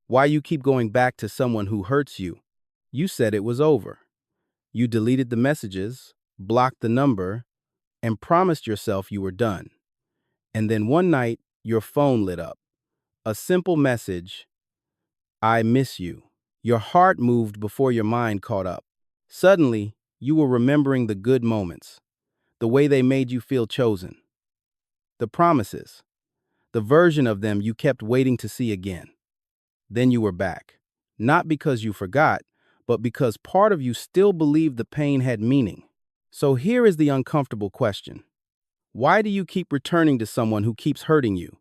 Why you keep going back to someone who hurts you? You said it was over. You deleted the messages, blocked the number, and promised yourself you were done. And then one night, your phone lit up. A simple message, I miss you. Your heart moved before your mind caught up. Suddenly, you were remembering the good moments, the way they made you feel chosen, the promises, the version of them you kept waiting to see again. Then you were back. Not because you forgot, but because part of you still believed the pain had meaning. So here is the uncomfortable question. Why do you keep returning to someone who keeps hurting you?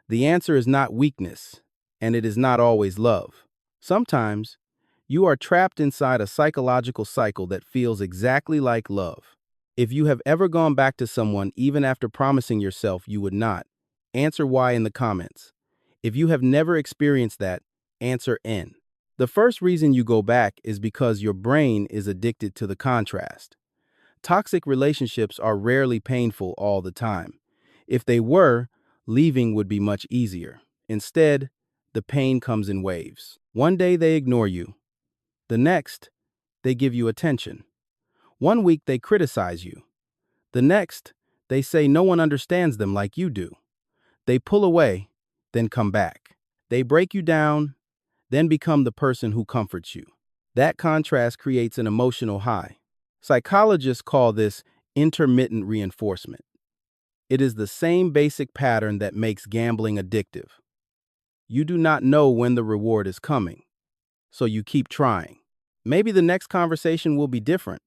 The answer is not weakness, and it is not always love. Sometimes, you are trapped inside a psychological cycle that feels exactly like love. If you have ever gone back to someone even after promising yourself you would not, answer Y in the comments. If you have never experienced that, answer N. The first reason you go back is because your brain is addicted to the contrast. Toxic relationships are rarely painful all the time. If they were, leaving would be much easier. Instead, the pain comes in waves. One day they ignore you. The next, they give you attention. One week they criticize you. The next, they say no one understands them like you do. They pull away, then come back. They break you down, then become the person who comforts you. That contrast creates an emotional high. Psychologists call this intermittent reinforcement. It is the same basic pattern that makes gambling addictive. You do not know when the reward is coming, so you keep trying. Maybe the next conversation will be different.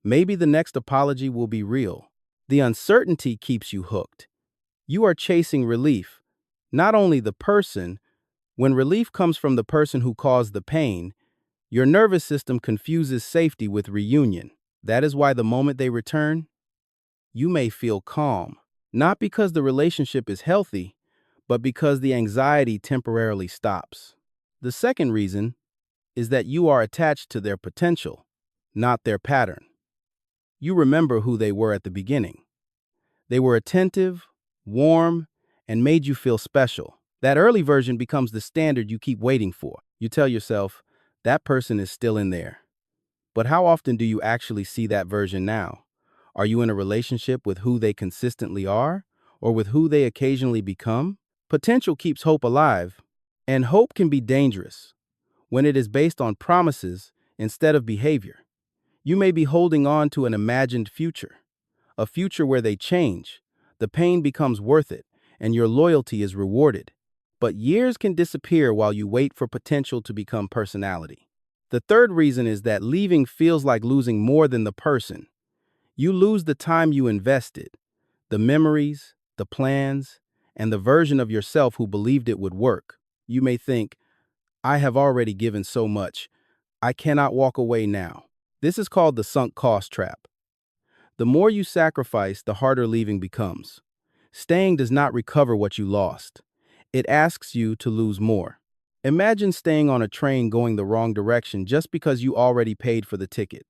Maybe the next apology will be real. The uncertainty keeps you hooked. You are chasing relief, not only the person. When relief comes from the person who caused the pain, your nervous system confuses safety with reunion. That is why the moment they return, you may feel calm, not because the relationship is healthy, but because the anxiety temporarily stops. The second reason is that you are attached to their potential, not their pattern. You remember who they were at the beginning. They were attentive, warm, and made you feel special. That early version becomes the standard you keep waiting for. You tell yourself, that person is still in there. But how often do you actually see that version now? Are you in a relationship with who they consistently are, or with who they occasionally become? Potential keeps hope alive, and hope can be dangerous when it is based on promises instead of behavior. You may be holding on to an imagined future, a future where they change, the pain becomes worth it, and your loyalty is rewarded. But years can disappear while you wait for potential to become personality. The third reason is that leaving feels like losing more than the person. You lose the time you invested, the memories, the plans, and the version of yourself who believed it would work. You may think, I have already given so much. I cannot walk away now. This is called the sunk cost trap. The more you sacrifice, the harder leaving becomes. Staying does not recover what you lost. It asks you to lose more. Imagine staying on a train going the wrong direction just because you already paid for the ticket.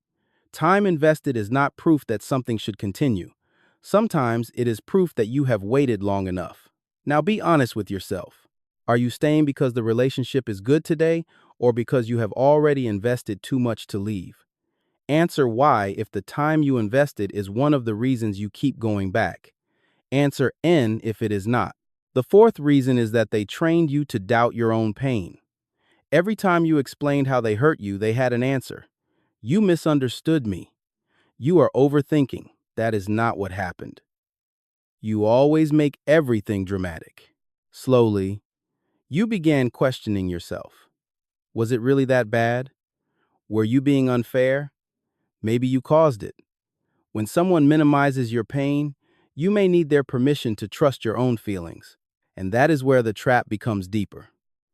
Time invested is not proof that something should continue. Sometimes it is proof that you have waited long enough. Now be honest with yourself. Are you staying because the relationship is good today, or because you have already invested too much to leave? Answer why if the time you invested is one of the reasons you keep going back. Answer N if it is not. The fourth reason is that they trained you to doubt your own pain. Every time you explained how they hurt you, they had an answer. You misunderstood me. You are overthinking. That is not what happened. You always make everything dramatic. Slowly, you began questioning yourself. Was it really that bad? Were you being unfair? Maybe you caused it. When someone minimizes your pain, you may need their permission to trust your own feelings. And that is where the trap becomes deeper.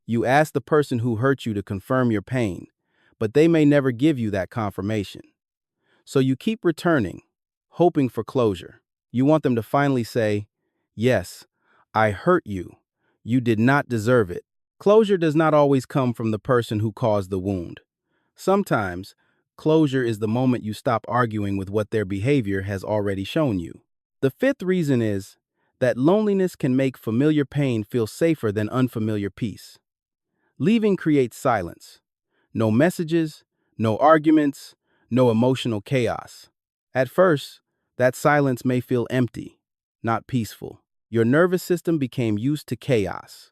You ask the person who hurt you to confirm your pain, but they may never give you that confirmation. So you keep returning, hoping for closure. You want them to finally say, yes, I hurt you. You did not deserve it. Closure does not always come from the person who caused the wound. Sometimes, closure is the moment you stop arguing with what their behavior has already shown you. The fifth reason is that loneliness can make familiar pain feel safer than unfamiliar peace. Leaving creates silence. No messages, no arguments, no emotional chaos. At first, that silence may feel empty, not peaceful. Your nervous system became used to chaos.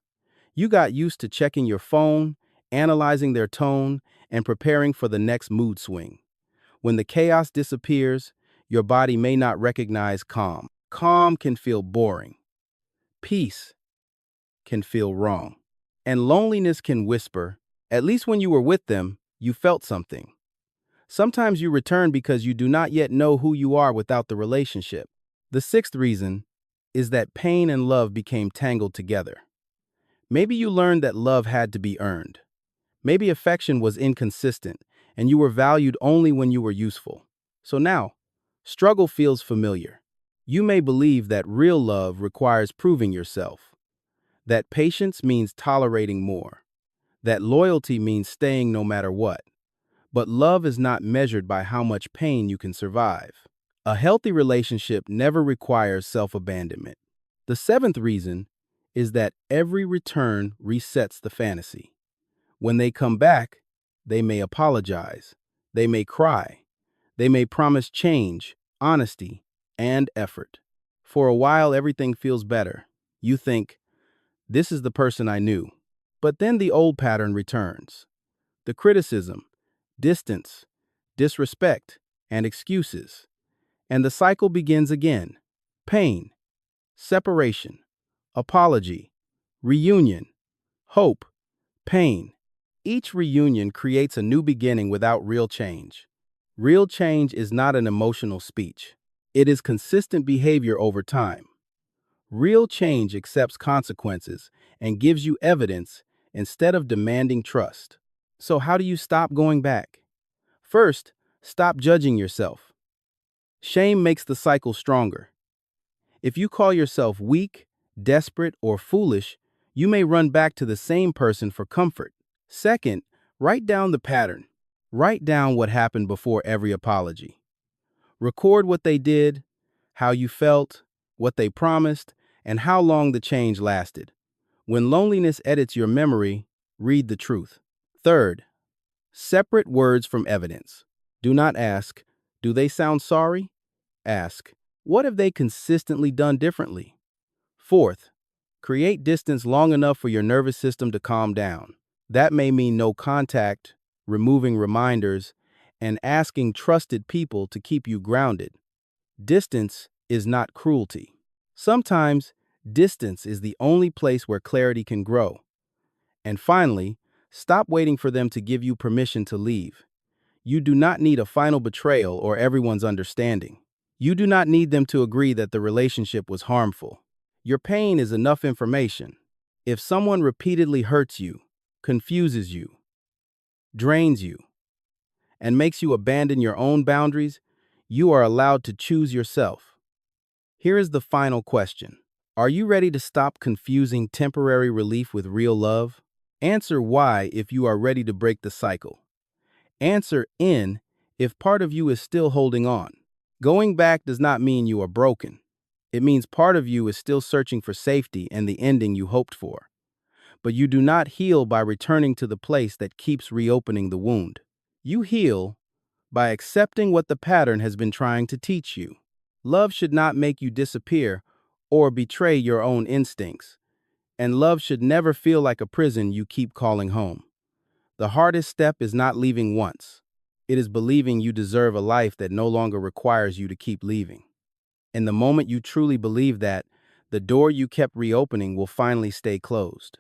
You got used to checking your phone, analyzing their tone, and preparing for the next mood swing. When the chaos disappears, your body may not recognize calm. Calm can feel boring. Peace can feel wrong. And loneliness can whisper, at least when you were with them, you felt something. Sometimes you return because you do not yet know who you are without the relationship. The sixth reason is that pain and love became tangled together. Maybe you learned that love had to be earned. Maybe affection was inconsistent and you were valued only when you were useful. So now, struggle feels familiar. You may believe that real love requires proving yourself, that patience means tolerating more, that loyalty means staying no matter what. But love is not measured by how much pain you can survive. A healthy relationship never requires self-abandonment. The seventh reason is that every return resets the fantasy. When they come back, they may apologize, they may cry, they may promise change, honesty, and effort. For a while, everything feels better. You think, this is the person I knew. But then the old pattern returns. The criticism, distance, disrespect, and excuses. And the cycle begins again. Pain, separation, apology, reunion, hope, pain. Each reunion creates a new beginning without real change. Real change is not an emotional speech. It is consistent behavior over time. Real change accepts consequences and gives you evidence instead of demanding trust. So how do you stop going back? First, stop judging yourself. Shame makes the cycle stronger. If you call yourself weak, desperate, or foolish, you may run back to the same person for comfort. Second, write down the pattern. Write down what happened before every apology. Record what they did, how you felt, what they promised, and how long the change lasted. When loneliness edits your memory, read the truth. Third, separate words from evidence. Do not ask, do they sound sorry? Ask, what have they consistently done differently? Fourth, create distance long enough for your nervous system to calm down. That may mean no contact, removing reminders, and asking trusted people to keep you grounded. Distance is not cruelty. Sometimes, distance is the only place where clarity can grow. And finally, stop waiting for them to give you permission to leave. You do not need a final betrayal or everyone's understanding. You do not need them to agree that the relationship was harmful. Your pain is enough information. If someone repeatedly hurts you, confuses you, drains you, and makes you abandon your own boundaries, you are allowed to choose yourself. Here is the final question. Are you ready to stop confusing temporary relief with real love? Answer why if you are ready to break the cycle. Answer in if part of you is still holding on. Going back does not mean you are broken. It means part of you is still searching for safety and the ending you hoped for. But you do not heal by returning to the place that keeps reopening the wound. You heal by accepting what the pattern has been trying to teach you. Love should not make you disappear or betray your own instincts. And love should never feel like a prison you keep calling home. The hardest step is not leaving once. It is believing you deserve a life that no longer requires you to keep leaving. And the moment you truly believe that, the door you kept reopening will finally stay closed.